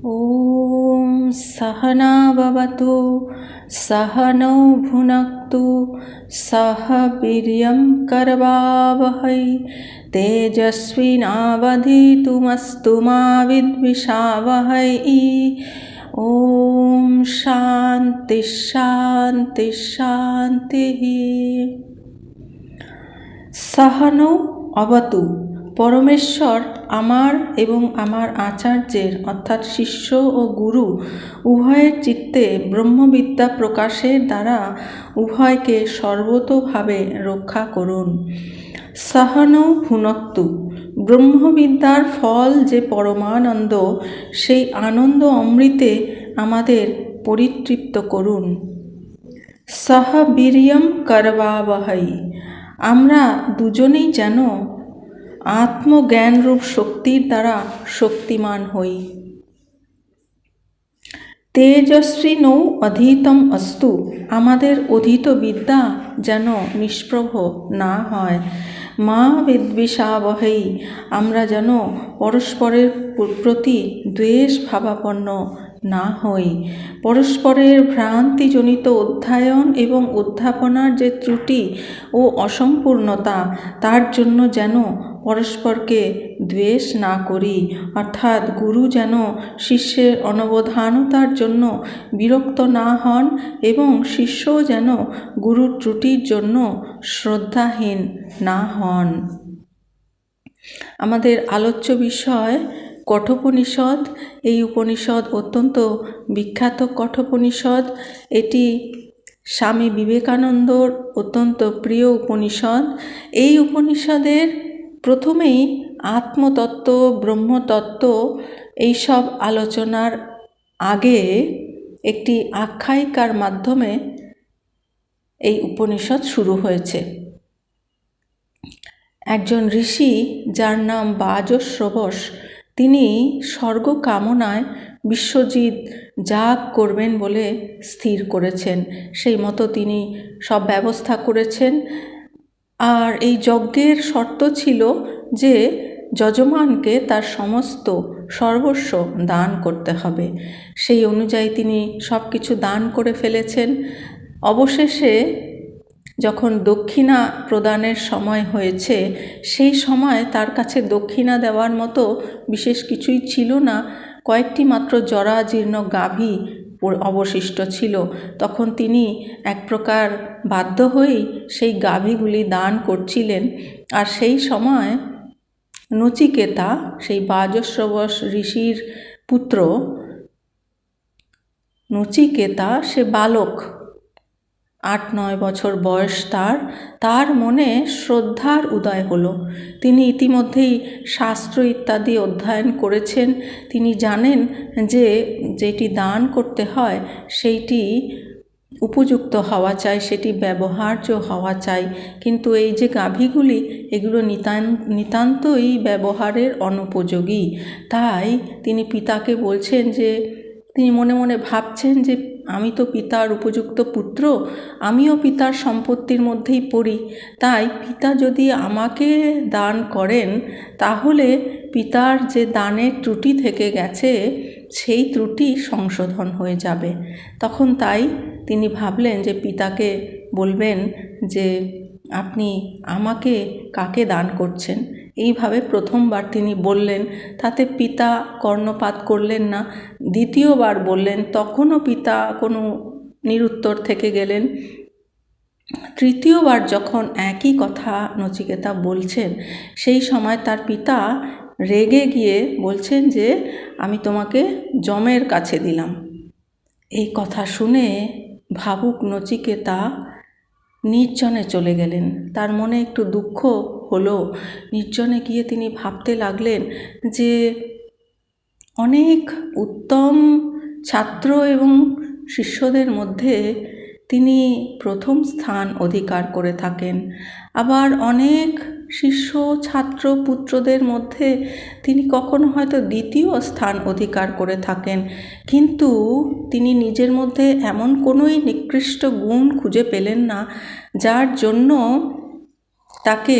ॐ सहना भवतु सहनौ भुनक्तु सह वीर्यं करवावहै तेजस्विनावधीतमस्तु मा विद्विषावहै। ॐ शान्ति शान्ति शान्तिः। সহনৌ অবতু। পরমেশ্বর আমার এবং আমার আচার্যের অর্থাৎ শিষ্য ও গুরু উভয়ের চিত্তে ব্রহ্মবিদ্যা প্রকাশের দ্বারা উভয়কে সর্বতোভাবে রক্ষা করুন। সহনৌ ভুনক্তু। ব্রহ্মবিদ্যার ফল যে পরমানন্দ, সেই আনন্দ অমৃতে আমাদের পরিতৃপ্ত করুন। সহ বীর্যম করবাবহৈ। আমরা দুজনেই যেন আত্মজ্ঞানরূপ শক্তির দ্বারা শক্তিমান হই। তেজস্বিনৌ অধীতম অস্তু। আমাদের অধীত বিদ্যা যেন নিষ্প্রভ না হয়। মা বিদ্বিষাবহৈ। আমরা যেন পরস্পরের প্রতি দ্বেষ ভাবাপন্ন না হই। পরস্পরের ভ্রান্তিজনিত অধ্যয়ন এবং অধ্যাপনার যে ত্রুটি ও অসম্পূর্ণতা, তার জন্য যেন পরস্পরকে দ্বেষ না করি, অর্থাৎ গুরু যেন শিষ্যের অনবধানতার জন্য বিরক্ত না হন এবং শিষ্যও যেন গুরুর ত্রুটির জন্য শ্রদ্ধাহীন না হন। আমাদের আলোচ্য বিষয় কঠোপনিষদ। এই উপনিষদ অত্যন্ত বিখ্যাত কঠোপনিষদ। এটি স্বামী বিবেকানন্দর অত্যন্ত প্রিয় উপনিষদ। এই উপনিষদের প্রথমেই আত্মতত্ত্ব, ব্রহ্মতত্ত্ব এইসব আলোচনার আগে একটি আখ্যায়িকার মাধ্যমে এই উপনিষদ শুরু হয়েছে। একজন ঋষি, যার নাম বাজশ্রবস, তিনি স্বর্গ কামনায় বিশ্বজিৎ যাগ করবেন বলে স্থির করেছেন। সেই মতো তিনি সব ব্যবস্থা করেছেন। আর এই যজ্ঞের শর্ত ছিল যে যজমানকে তার সমস্ত সর্বস্ব দান করতে হবে। সেই অনুযায়ী তিনি সব কিছু দান করে ফেলেছেন। অবশেষে যখন দক্ষিণা প্রদানের সময় হয়েছে, সেই সময় তার কাছে দক্ষিণা দেওয়ার মতো বিশেষ কিছুই ছিল না। কয়েকটি মাত্র জরাজীর্ণ গাভী অবশিষ্ট ছিল। তখন তিনি এক প্রকার বাধ্য হয়েই সেই গাভীগুলি দান করছিলেন। আর সেই সময় নচিকেতা, সেই বাজশ্রবস ঋষির পুত্র নচিকেতা, সে বালক, 8-9 বছর বয়স তার মনে শ্রদ্ধার উদয় হলো। তিনি ইতিমধ্যেই শাস্ত্র ইত্যাদি অধ্যয়ন করেছেন। তিনি জানেন যে যেটি দান করতে হয় সেইটি উপযুক্ত হওয়া চাই, সেটি ব্যবহার্য হওয়া চাই। কিন্তু এই যে গাভীগুলি, এগুলো নিতান্তই ব্যবহারের অনুপযোগী। তাই তিনি পিতাকে বলছেন যে, তিনি মনে মনে ভাবছেন যে আমি তো পিতার উপযুক্ত পুত্র, আমিও পিতার সম্পত্তির মধ্যেই পড়ি। তাই পিতা যদি আমাকে দান করেন, তাহলে পিতার যে দানের ত্রুটি থেকে গেছে, সেই ত্রুটি সংশোধন হয়ে যাবে। তখন তাই তিনি ভাবলেন যে পিতাকে বলবেন যে আপনি আমাকে কাকে দান করছেন। এইভাবে প্রথমবার তিনি বললেন, তাতে পিতা কর্ণপাত করলেন না। দ্বিতীয়বার বললেন, তখনও পিতা কোনো নিরুত্তর থেকে গেলেন। তৃতীয়বার যখন একই কথা নচিকেতা বলছেন, সেই সময় তার পিতা রেগে গিয়ে বলছেন যে আমি তোমাকে যমের কাছে দিলাম। এই কথা শুনে ভাবুক নচিকেতা নির্জনে চলে গেলেন। তার মনে একটু দুঃখ হলো। নির্জনে গিয়ে তিনি ভাবতে লাগলেন যে অনেক উত্তম ছাত্র এবং শিষ্যদের মধ্যে তিনি প্রথম স্থান অধিকার করে থাকেন। আবার অনেক শিষ্য ছাত্র পুত্রদের মধ্যে তিনি কখনো হয়তো দ্বিতীয় স্থান অধিকার করে থাকেন। কিন্তু তিনি নিজের মধ্যে এমন কোনোই নিকৃষ্ট গুণ খুঁজে পেলেন না, যার জন্য তাকে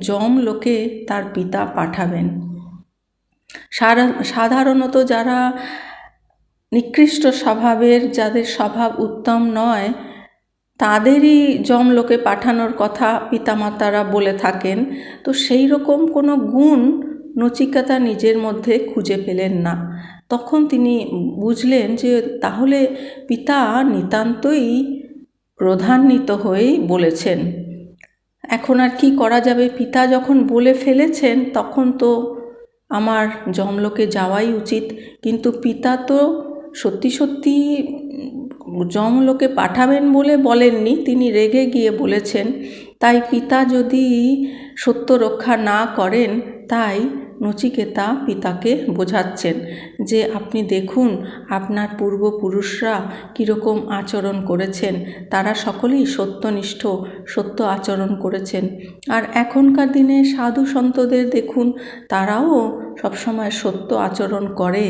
যমলোকে তার পিতা পাঠাবেন। সাধারণত যারা নিকৃষ্ট স্বভাবের, যাদের স্বভাব উত্তম নয়, তাদেরই যমলোকে পাঠানোর কথা পিতামাতারা বলে থাকেন। তো সেই রকম কোনো গুণ নচিকেতা নিজের মধ্যে খুঁজে পেলেন না। তখন তিনি বুঝলেন যে তাহলে পিতা নিতান্তই ক্রোধান্বিত হয়েই বলেছেন। এখন আর কি করা যাবে, পিতা যখন বলে ফেলেছেন তখন তো আমার যমলোকে যাওয়াই উচিত। কিন্তু পিতা তো সত্যি সত্যি যমলোকে পাঠাবেন বলে বলেননি, তিনি রেগে গিয়ে বলেছেন। তাই পিতা যদি সত্য রক্ষা না করেন, তাই নচিকেতা পিতাকে বোঝাচ্ছেন যে আপনি দেখুন আপনার পূর্বপুরুষরা কীরকম আচরণ করেছেন, তারা সকলেই সত্যনিষ্ঠ, সত্য আচরণ করেছেন। আর এখনকার দিনে সাধু সন্তদের দেখুন, তারাও সবসময় সত্য আচরণ করে।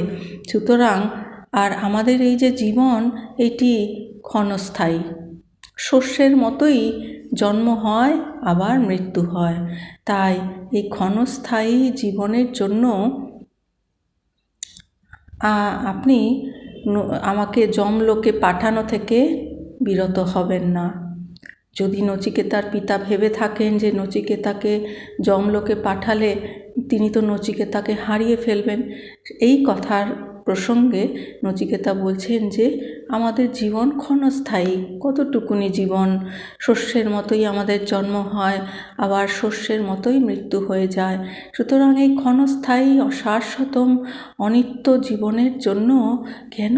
সুতরাং আর আমাদের এই যে জীবন, এটি ক্ষণস্থায়ী, শস্যের মতোই জন্ম হয় আবার মৃত্যু হয়। তাই এই ক্ষণস্থায়ী জীবনের জন্য আপনি আমাকে যমলোকে পাঠানো থেকে বিরত হবেন না। যদি নচিকেতার পিতা ভেবে থাকেন যে নচিকেতাকে যমলোকে পাঠালে তিনি তো নচিকেতাকে হারিয়ে ফেলবেন, এই কথার প্রসঙ্গে নচিকেতা বলছেন যে আমাদের জীবন ক্ষণস্থায়ী, কতটুকুনি জীবন, শস্যের মতোই আমাদের জন্ম হয়, আবার শস্যের মতোই মৃত্যু হয়ে যায়। সুতরাং এই ক্ষণস্থায়ী অশাশ্বতম অনিত্য জীবনের জন্য কেন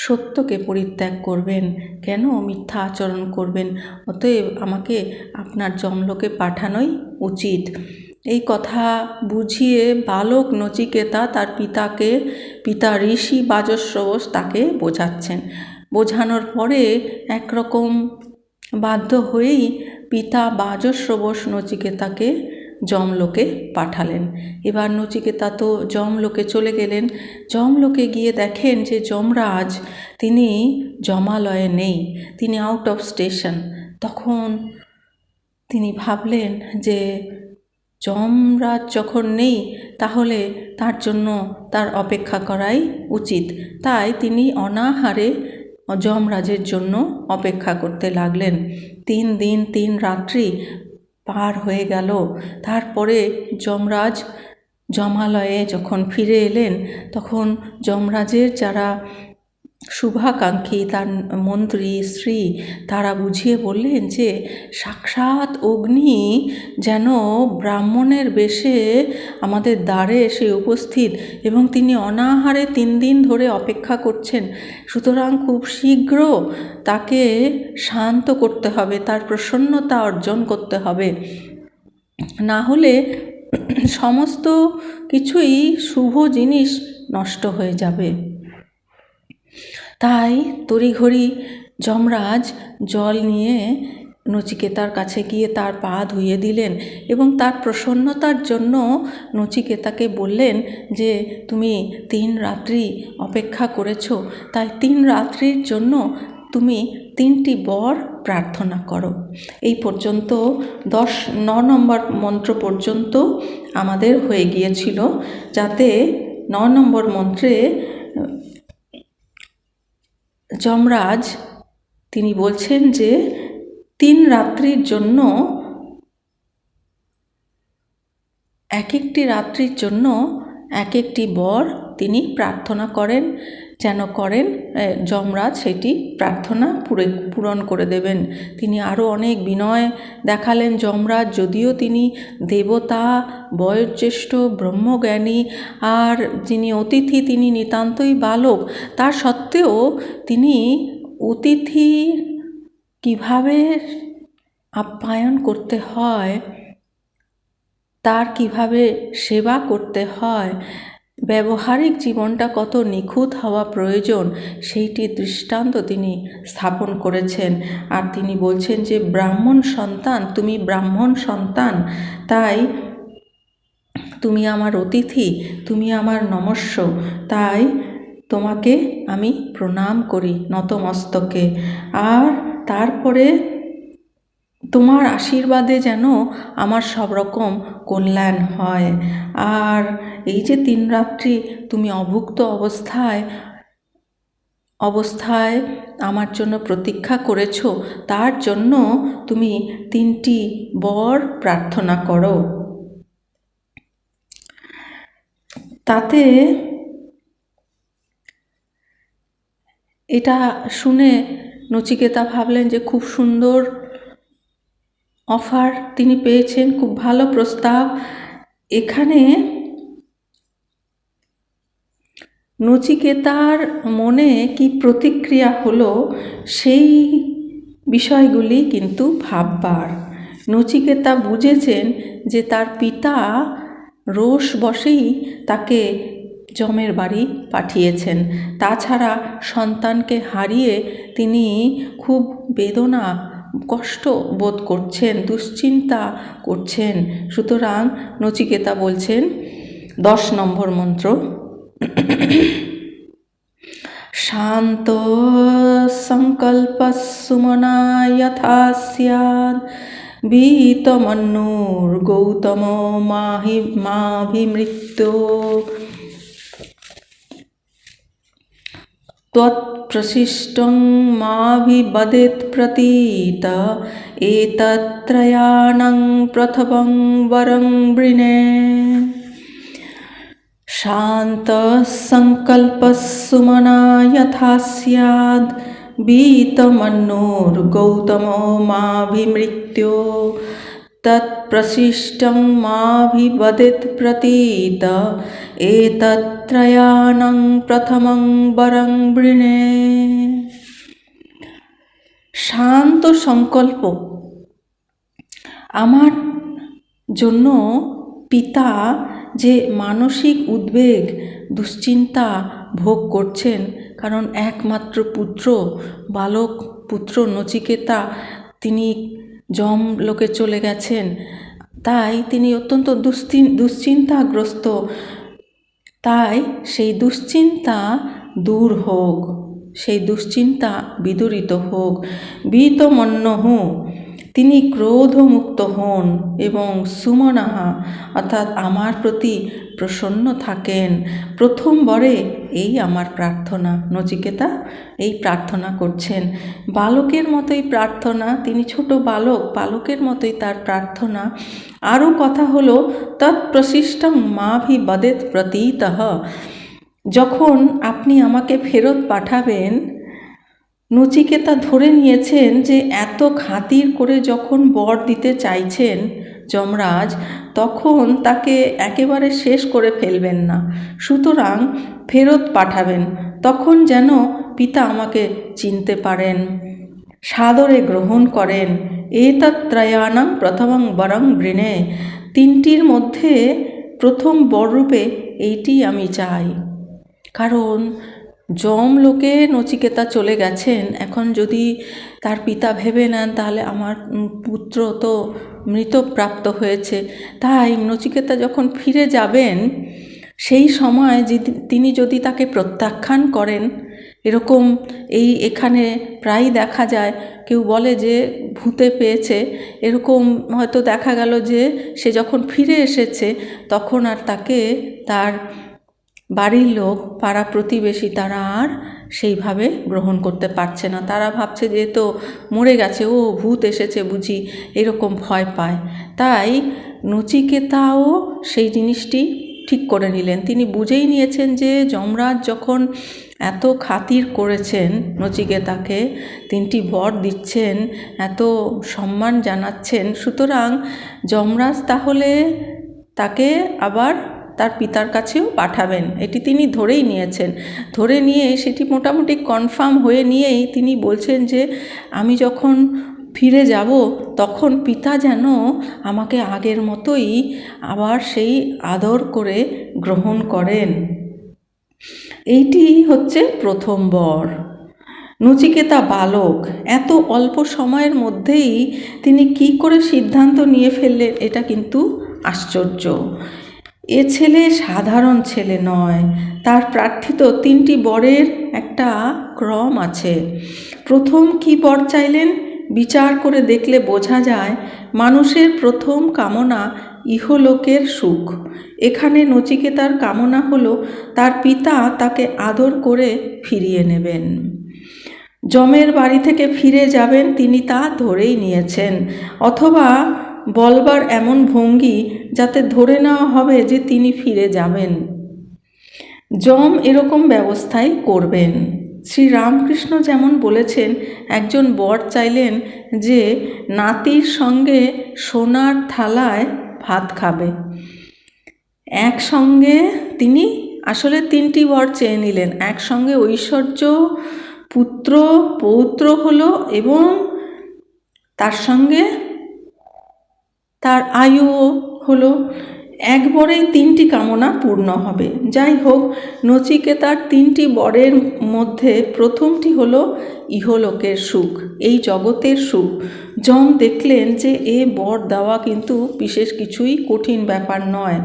সত্যকে পরিত্যাগ করবেন, কেন মিথ্যা আচরণ করবেন? অতএব আমাকে আপনার যমলোকে পাঠানোই উচিত। এই কথা বুঝিয়ে বালক নচিকেতা তার পিতা ঋষি বাজশ্রবস তাকে বোঝাচ্ছেন। বোঝানোর পরে একরকম বাধ্য হয়েই পিতা বাজশ্রবস নচিকেতাকে যমলোকে পাঠালেন। এবার নচিকেতা তো যমলোকে চলে গেলেন। যমলোকে গিয়ে দেখেন যে যমরাজ তিনি যমালয়ে নেই, তিনি আউট অফ স্টেশন। তখন তিনি ভাবলেন যে যমরাজ যখন নেই, তাহলে তার জন্য তার অপেক্ষা করাই উচিত। তাই তিনি অনাহারে যমরাজের জন্য অপেক্ষা করতে লাগলেন। 3 দিন 3 রাত্রি পার হয়ে গেল। তারপরে যমরাজ যমালয়ে যখন ফিরে এলেন, তখন যমরাজের যারা শুভাকাঙ্ক্ষী, তার মন্ত্রী স্ত্রী, তারা বুঝিয়ে বললেন যে সাক্ষাৎ অগ্নি যেন ব্রাহ্মণের বেশে আমাদের দ্বারে এসে উপস্থিত, এবং তিনি অনাহারে 3 দিন ধরে অপেক্ষা করছেন। সুতরাং খুব শীঘ্র তাকে শান্ত করতে হবে, তার প্রসন্নতা অর্জন করতে হবে, না হলে সমস্ত কিছুই শুভ জিনিস নষ্ট হয়ে যাবে। তাই তড়িঘড়ি যমরাজ জল নিয়ে নচিকেতার কাছে গিয়ে তার পা ধুইয়ে দিলেন এবং তার প্রসন্নতার জন্য নচিকেতাকে বললেন যে তুমি 3 রাত্রি অপেক্ষা করেছ, তাই 3 রাত্রির জন্য তুমি 3টি বর প্রার্থনা করো। এই পর্যন্ত 9 নম্বর মন্ত্র পর্যন্ত আমাদের হয়ে গিয়েছিল, যাতে 9 নম্বর মন্ত্রে যমরাজ তিনি বলছেন যে 3 রাত্রির জন্য এক একটি রাত্রির জন্য এক একটি বর তিনি প্রার্থনা করেন, যেন করেন যমরাজ সেটি প্রার্থনা পূরণ করে দেবেন। তিনি আরও অনেক বিনয় দেখালেন। যমরাজ যদিও তিনি দেবতা, বয়োজ্যেষ্ঠ, ব্রহ্মজ্ঞানী, আর যিনি অতিথি তিনি নিতান্তই বালক, তা সত্ত্বেও তিনি অতিথি কিভাবে আপ্যায়ন করতে হয়, তার কিভাবে সেবা করতে হয়, ব্যবহারিক জীবনটা কত নিখুঁত হওয়া প্রয়োজন, সেইটি দৃষ্টান্ত তিনি স্থাপন করেছেন। আর তিনি বলছেন যে ব্রাহ্মণ সন্তান, তুমি ব্রাহ্মণ সন্তান, তাই তুমি আমার অতিথি, তুমি আমার নমস্য, তাই তোমাকে আমি প্রণাম করি নতমস্তকে। আর তারপরে তোমার আশীর্বাদে যেন আমার সব রকম কল্যাণ হয়। আর এই যে 3 রাত্রি তুমি অভুক্ত অবস্থায় অবস্থায় আমার জন্য প্রতীক্ষা করেছ, তার জন্য তুমি 3টি বর প্রার্থনা করো। তাতে এটা শুনে নচিকেতা ভাবলেন যে খুব সুন্দর অফার তিনি পেয়েছেন, খুব ভালো প্রস্তাব। এখানে নচিকেতার মনে কি প্রতিক্রিয়া হলো সেই বিষয়গুলি কিন্তু ভাববার। নচিকেতা বুঝেছেন যে তার পিতা রোষ বশেই তাকে যমের বাড়ি পাঠিয়েছেন। তাছাড়া সন্তানকে হারিয়ে তিনি খুব বেদনা কষ্ট বোধ করছেন, দুশ্চিন্তা করছেন। সুতরাং নচিকেতা বলছেন 10 নম্বর মন্ত্র, শান্ত সংকল্প সুমনা যথা স্যাৎ ভীতমন্যুর গৌতম মাভিমৃত্যু त्वत्प्रशिष्टं माभिवदेत् प्रतीत एतत्त्रयाणां प्रथमं वरं वृणे। शान्तसंकल्पः सुमना यथा स्याद् भीतमन्युर्गौतमो माभिमृत्यो तत्प्रशिष्टं माभिवदेत् प्रतीत एतत्त्रयाणां प्रथमं वरं वृणे। শান্ত সংকল্প, আমার জন্য পিতা যে মানসিক উদ্বেগ দুশ্চিন্তা ভোগ করছেন, কারণ একমাত্র পুত্র বালক পুত্র নচিকেতা তিনি যমলোকে চলে গেছেন, তাই তিনি অত্যন্ত দুশ্চিন্তাগ্রস্ত। তাই সেই দুশ্চিন্তা দূর হোক, সেই দুশ্চিন্তা বিদূরিত হোক। ভীতমন্যহু, তিনি ক্রোধমুক্ত হন এবং সুমনাহা অর্থাৎ আমার প্রতি প্রসন্ন থাকেন। প্রথম বরে এই আমার প্রার্থনা। নচিকেতা এই প্রার্থনা করছেন, বালকের মতোই প্রার্থনা, তিনি ছোট বালকের মতোই তার প্রার্থনা। আরও কথা হলো তৎপ্রশিষ্টং মাভিবদেৎ প্রতীতঃ, যখন আপনি আমাকে ফেরত পাঠাবেন। নচিকেতা ধরে নিয়েছেন যে এত খাতির করে যখন বর দিতে চাইছেন যমরাজ, তখন তাকে একেবারে শেষ করে ফেলবেন না, সুতরাং ফেরত পাঠাবেন, তখন যেন পিতা আমাকে চিনতে পারেন, সাদরে গ্রহণ করেন। এতত্ত্রয়াণাং প্রথমং বরং বৃণে, 3টির মধ্যে প্রথম বররূপে এইটি আমি চাই। কারণ যমলোকে নচিকেতা চলে গেছেন, এখন যদি তার পিতা ভেবে নেন তাহলে আমার পুত্র তো মৃতপ্রাপ্ত হয়েছে। তাই নচিকেতা যখন ফিরে যাবেন সেই সময় তিনি যদি তাকে প্রত্যাখ্যান করেন, এরকম এখানে প্রায় দেখা যায়, কেউ বলে যে ভূতে পেয়েছে, এরকম হয়তো দেখা গেল যে সে যখন ফিরে এসেছে তখন আর তাকে তার বাড়ির লোক পাড়া প্রতিবেশী তারা আর সেইভাবে গ্রহণ করতে পারছে না। তারা ভাবছে যে তো মরে গেছে, ও ভূত এসেছে বুঝি, এরকম ভয় পায়। তাই নচিকেতাও সেই জিনিসটি ঠিক করে নিলেন। তিনি বুঝেই নিয়েছেন যে যমরাজ যখন এত খাতির করেছেন নচিকেতাকে, 3টি বর দিচ্ছেন, এত সম্মান জানাচ্ছেন, সুতরাং যমরাজ তাহলে তাকে আবার তার পিতার কাছেও পাঠাবেন, এটি তিনি ধরেই নিয়েছেন। ধরে নিয়ে সেটি মোটামুটি কনফার্ম হয়ে নিয়েই তিনি বলছেন যে আমি যখন ফিরে যাব তখন পিতা যেন আমাকে আগের মতোই আবার সেই আদর করে গ্রহণ করেন। এইটি হচ্ছে প্রথম বর। নচিকেতা বালক, এত অল্প সময়ের মধ্যেই তিনি কি করে সিদ্ধান্ত নিয়ে ফেললেন, এটা কিন্তু আশ্চর্য। এ ছেলে সাধারণ ছেলে নয়, তার প্রার্থিত 3টি বরের একটা ক্রম আছে। প্রথম কি বর চাইলেন বিচার করে দেখলে বোঝা যায়, মানুষের প্রথম কামনা ইহলোকের সুখ। এখানে নচিকেতার কামনা হলো তার পিতা তাকে আদর করে ফিরিয়ে নেবেন। যমের বাড়ি থেকে ফিরে যাবেন তিনি তা ধরেই নিয়েছেন, অথবা বলবার এমন ভঙ্গি যাতে ধরে নেওয়া হবে যে তিনি ফিরে যাবেন। যম এরকম ব্যবস্থাই করবেন। শ্রী রামকৃষ্ণ যেমন বলেছেন, একজন বর চাইলেন যে নাতির সঙ্গে সোনার থালায় ভাত খাবে। একসঙ্গে তিনি আসলে 3টি বর চেয়ে নিলেন। একসঙ্গে ঐশ্বর্য, পুত্র, পৌত্র হলো এবং তার সঙ্গে তার আয়ুও হলো। একবারেই 3টি কামনা পূর্ণ হবে। যাই হোক, নচিকেতার 3টি বরের মধ্যে প্রথমটি হলো ইহলোকের সুখ, এই জগতের সুখ। যম দেখলেন যে এ বর দেওয়া কিন্তু বিশেষ কিছুই কঠিন ব্যাপার নয়।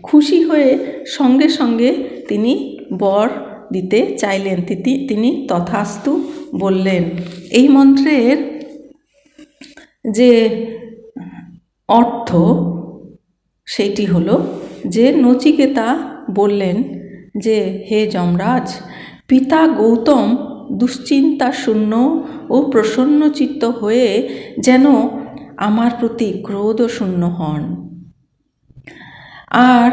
খুশি হয়ে সঙ্গে সঙ্গে তিনি বর দিতে চাইলেন। তিনি তথাস্তু বললেন। এই মন্ত্রের যে অর্থ সেইটি হলো যে নচিকেতা বললেন যে হে যমরাজ, পিতা গৌতম দুশ্চিন্তা শূন্য ও প্রসন্নচিত্ত হয়ে যেন আমার প্রতি ক্রোধ শূন্য হন, আর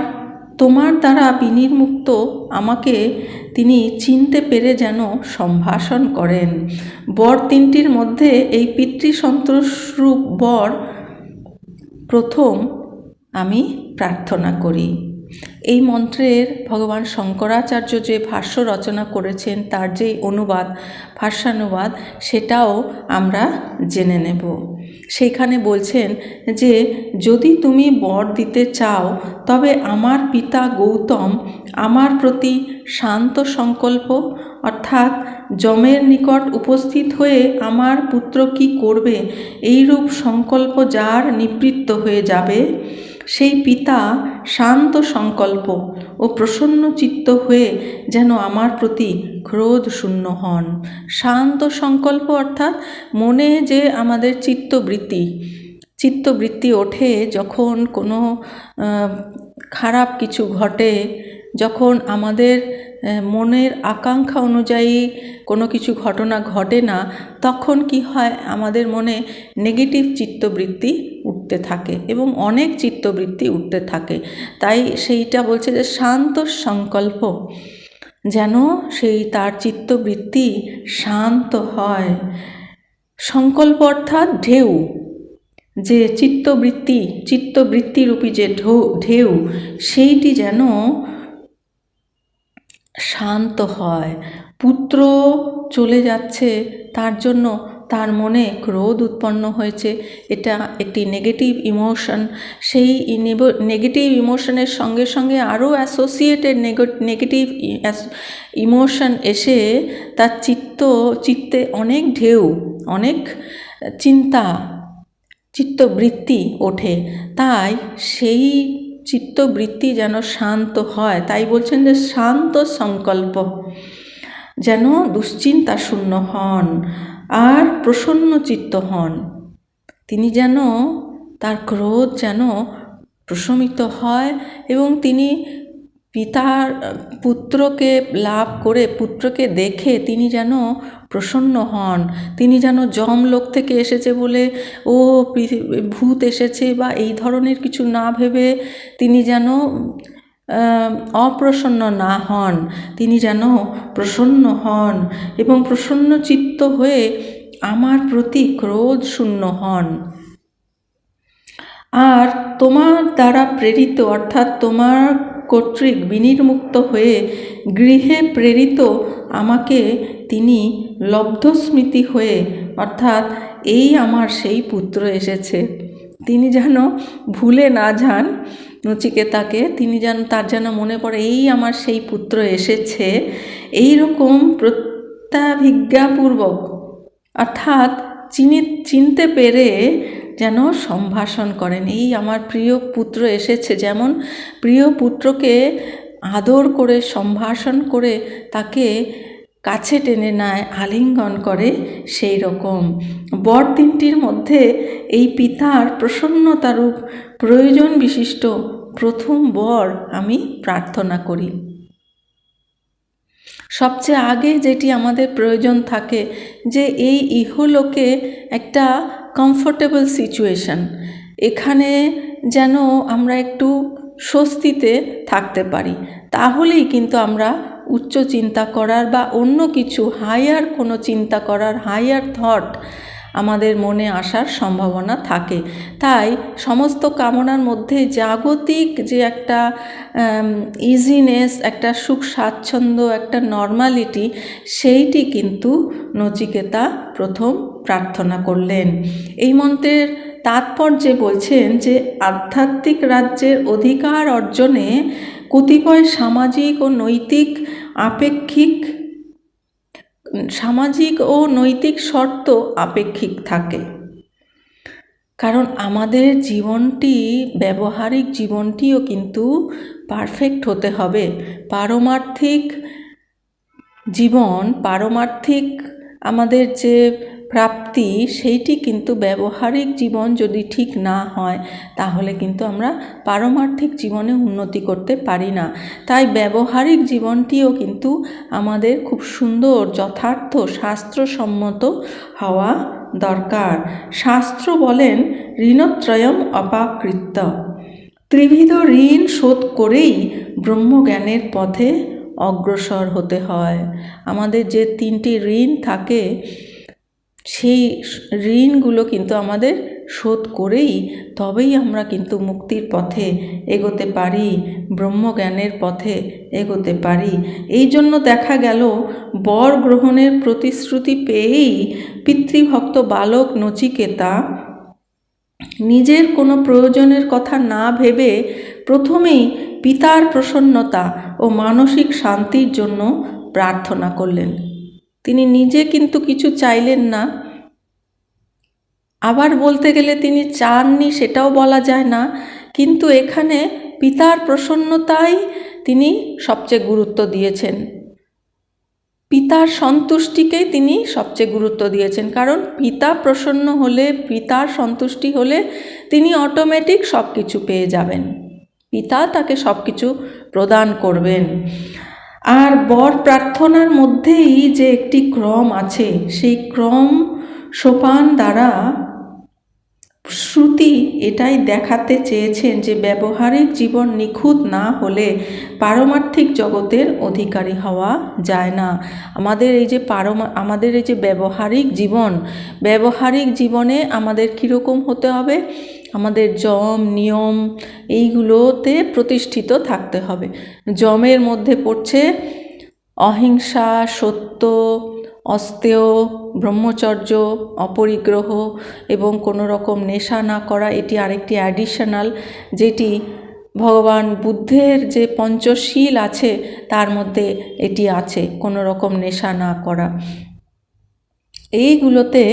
তোমার দ্বারা বিনির্মুক্ত আমাকে তিনি চিনতে পেরে যেন সম্ভাষণ করেন। বর 3টির মধ্যে এই পিতৃসন্তোষরূপ বর প্রথম আমি প্রার্থনা করি। এই মন্ত্রের ভগবান শঙ্করাচার্য যে ভাষ্য রচনা করেছেন তার যে অনুবাদ, ভাষ্যানুবাদ, সেটাও আমরা জেনে নেব। সেইখানে বলছেন যে যদি তুমি বর দিতে চাও তবে আমার পিতা গৌতম আমার প্রতি শান্ত সংকল্প, অর্থাৎ যমের নিকট উপস্থিত হয়ে আমার পুত্র কি করবে এইরূপ সংকল্প যার নিবৃত্ত হয়ে যাবে, সেই পিতা শান্ত সংকল্প ও প্রসন্ন চিত্ত হয়ে যেন আমার প্রতি ক্রোধ শূন্য হন। শান্ত সংকল্প অর্থাৎ মনে যে আমাদের চিত্তবৃত্তি ওঠে যখন কোনো খারাপ কিছু ঘটে, যখন আমাদের মনের আকাঙ্ক্ষা অনুযায়ী কোনো কিছু ঘটনা ঘটে না, তখন কি হয়, আমাদের মনে নেগেটিভ চিত্তবৃত্তি উঠতে থাকে এবং অনেক চিত্তবৃত্তি উঠতে থাকে। তাই সেইটা বলছে যে শান্ত সংকল্প, যেন সেই তার চিত্তবৃত্তি শান্ত হয়। সংকল্প অর্থাৎ ঢেউ, যে চিত্তবৃত্তিরূপী যে ঢেউ, সেইটি যেন শান্ত হয়। পুত্র চলে যাচ্ছে, তার জন্য তার মনে ক্রোধ উৎপন্ন হয়েছে, এটা একটি নেগেটিভ ইমোশন। সেই নেগেটিভ ইমোশনের সঙ্গে সঙ্গে আরও অ্যাসোসিয়েটেড নেগেটিভ ইমোশন এসে তার চিত্তে অনেক ঢেউ, অনেক চিত্তবৃত্তি ওঠে। তাই সেই চিত্তবৃত্তি যেন শান্ত হয়। তাই বলছেন যে শান্ত সংকল্প, যেন দুশ্চিন্তা শূন্য হন আর প্রসন্ন চিত্ত হন। তিনি যেন তার ক্রোধ যেন প্রশমিত হয় এবং তিনি পুত্রকে লাভ করে, পুত্রকে দেখে তিনি যেন প্রসন্ন হন। তিনি যেন যমলোক থেকে এসেছে বলে ও ভূত এসেছে বা এই ধরনের কিছু না ভেবে তিনি যেন অপ্রসন্ন না হন, তিনি যেন প্রসন্ন হন এবং প্রসন্ন চিত্ত হয়ে আমার প্রতি ক্রোধ শূন্য হন। আর তোমার দ্বারা প্রেরিত অর্থাৎ তোমার কর্তৃক বিনির্মুক্ত হয়ে গৃহে প্রেরিত আমাকে তিনি লব্ধস্মৃতি হয়ে, অর্থাৎ এই আমার সেই পুত্র এসেছে, তিনি যেন ভুলে না যান নচিকেতাকে, তিনি যেন তার যেন মনে পড়ে এই আমার সেই পুত্র এসেছে, এই রকম প্রত্যাভিজ্ঞাপূর্বক অর্থাৎ চিনতে পেরে যেন সম্ভাষণ করেন। এই আমার প্রিয় পুত্র এসেছে, যেমন প্রিয় পুত্রকে আদর করে সম্ভাষণ করে তাকে কাছে টেনে নেয়, আলিঙ্গন করে, সেই রকম বর তিনটির মধ্যে এই পিতার প্রসন্নতারূপ প্রয়োজন বিশিষ্ট প্রথম বর আমি প্রার্থনা করি। সবচেয়ে আগে যেটি আমাদের প্রয়োজন থাকে যে এই ইহলোকে একটা কমফোর্টেবল সিচুয়েশন, এখানে যেন আমরা একটু স্বস্তিতে থাকতে পারি, তাহলেই কিন্তু আমরা উচ্চ চিন্তা করার বা অন্য কিছু হায়ার কোনো চিন্তা করার, হায়ার থট আমাদের মনে আসার সম্ভাবনা থাকে। তাই সমস্ত কামনার মধ্যে জাগতিক যে একটা ইজিনেস, একটা সুখ স্বাচ্ছন্দ্য, একটা নর্মালিটি, সেইটি কিন্তু নচিকেতা প্রথম প্রার্থনা করলেন। এই মন্ত্রের তাৎপর্যে বলছেন যে আধ্যাত্মিক রাজ্যের অধিকার অর্জনে কতিপয় সামাজিক ও নৈতিক শর্ত আপেক্ষিক থাকে। কারণ আমাদের জীবনটি, ব্যবহারিক জীবনটিও কিন্তু পারফেক্ট হতে হবে। পারমার্থিক আমাদের যে প্রাপ্তি, সেইটি কিন্তু ব্যবহারিক জীবন যদি ঠিক না হয় তাহলে কিন্তু আমরা পারমার্থিক জীবনে উন্নতি করতে পারি না। তাই ব্যবহারিক জীবনটিও কিন্তু আমাদের খুব সুন্দর, যথার্থ, শাস্ত্রসম্মত হওয়া দরকার। শাস্ত্র বলেন ঋণত্রয়ম অপাকৃত্য, ত্রিবিধ ঋণ শোধ করেই ব্রহ্মজ্ঞানের পথে অগ্রসর হতে হয়। আমাদের যে তিনটি ঋণ থাকে সেই ঋণগুলো কিন্তু আমাদের শোধ করেই তবেই আমরা কিন্তু মুক্তির পথে এগোতে পারি, ব্রহ্মজ্ঞানের পথে এগোতে পারি। এই জন্য দেখা গেল বর গ্রহণের প্রতিশ্রুতি পেয়েই পিতৃভক্ত বালক নচিকেতা নিজের কোনো প্রয়োজনের কথা না ভেবে প্রথমেই পিতার প্রসন্নতা ও মানসিক শান্তির জন্য প্রার্থনা করলেন। তিনি নিজে কিন্তু কিছু চাইলেন না, আবার বলতে গেলে তিনি চাননি সেটাও বলা যায় না, কিন্তু এখানে পিতার প্রসন্নতাই তিনি সবচেয়ে গুরুত্ব দিয়েছেন, পিতার সন্তুষ্টিকেই তিনি সবচেয়ে গুরুত্ব দিয়েছেন। কারণ পিতা প্রসন্ন হলে, পিতার সন্তুষ্টি হলে তিনি অটোমেটিক সব কিছু পেয়ে যাবেন, পিতা তাকে সব কিছু প্রদান করবেন। আর বর প্রার্থনার মধ্যেই যে একটি ক্রম আছে, সেই ক্রম সোপান দ্বারা শ্রুতি এটাই দেখাতে চেয়েছেন যে ব্যবহারিক জীবন নিখুঁত না হলে পারমার্থিক জগতের অধিকারী হওয়া যায় না। আমাদের এই যে ব্যবহারিক জীবনে আমাদের কীরকম হতে হবে, আমাদের যম নিয়ম এইগুলোতে প্রতিষ্ঠিত থাকতে হবে। যমের মধ্যে পড়ছে অহিংসা, সত্য, অস্তেয়, ব্রহ্মচর্য, অপরিগ্রহ এবং কোনো রকম নেশা না করা, এটি আরেকটি অ্যাডিশনাল, যেটি ভগবান বুদ্ধের যে পঞ্চশীল আছে তার মধ্যে এটি আছে, কোনো রকম নেশা না করা। এইগুলোতে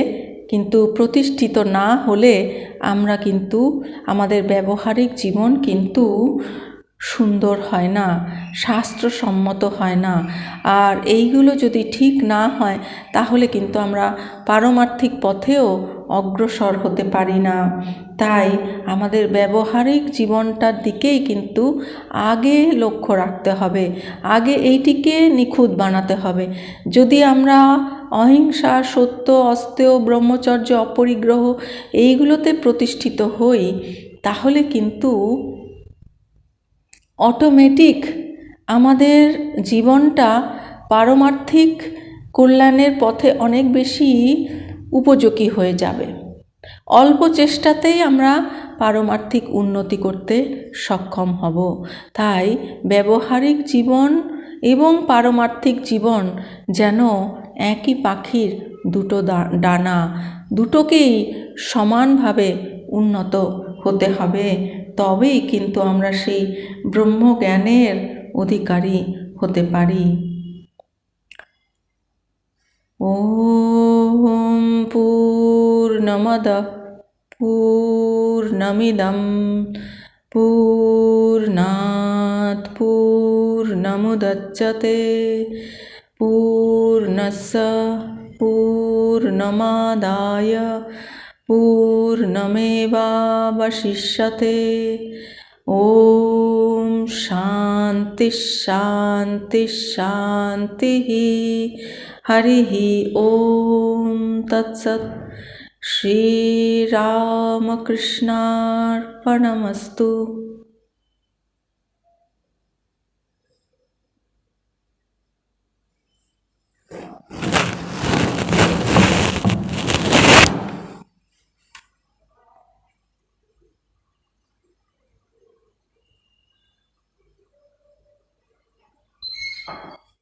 কিন্তু প্রতিষ্ঠিত না হলে আমরা কিন্তু আমাদের ব্যবহারিক জীবন কিন্তু সুন্দর হয় না, শাস্ত্রসম্মত হয় না। আর এইগুলো যদি ঠিক না হয় তাহলে কিন্তু আমরা পারমার্থিক পথেও অগ্রসর হতে পারি না। তাই আমাদের ব্যবহারিক জীবনটার দিকেই কিন্তু আগে লক্ষ্য রাখতে হবে, আগে এইটিকে নিখুঁত বানাতে হবে। যদি আমরা অহিংসা, সত্য, অস্তেয়, ব্রহ্মচর্য, অপরিগ্রহ এইগুলোতে প্রতিষ্ঠিত হই তাহলে কিন্তু অটোমেটিক আমাদের জীবনটা পারমার্থিক কল্যাণের পথে অনেক বেশি উপযোগী হয়ে যাবে। অল্প চেষ্টাতেই আমরা পারমার্থিক উন্নতি করতে সক্ষম হব। তাই ব্যবহারিক জীবন এবং পারমার্থিক জীবন যেন একই পাখির দুটো ডানা, দুটোকেই সমানভাবে উন্নত হতে হবে, তবেই কিন্তু আমরা সেই ব্রহ্মজ্ঞানের অধিকারী হতে পারি। ওম পূর্ণমদঃ পূর্ণমিদং পূর্ণাৎ পূর্ণমুদচ্যতে पूर्णस्य पूर्णमादाय पूर्णमेवावशिष्यते। ॐ शान्ति शान्ति शान्तिः। हरिः ॐ तत्सत्। श्रीरामकृष्णार्पणमस्तु।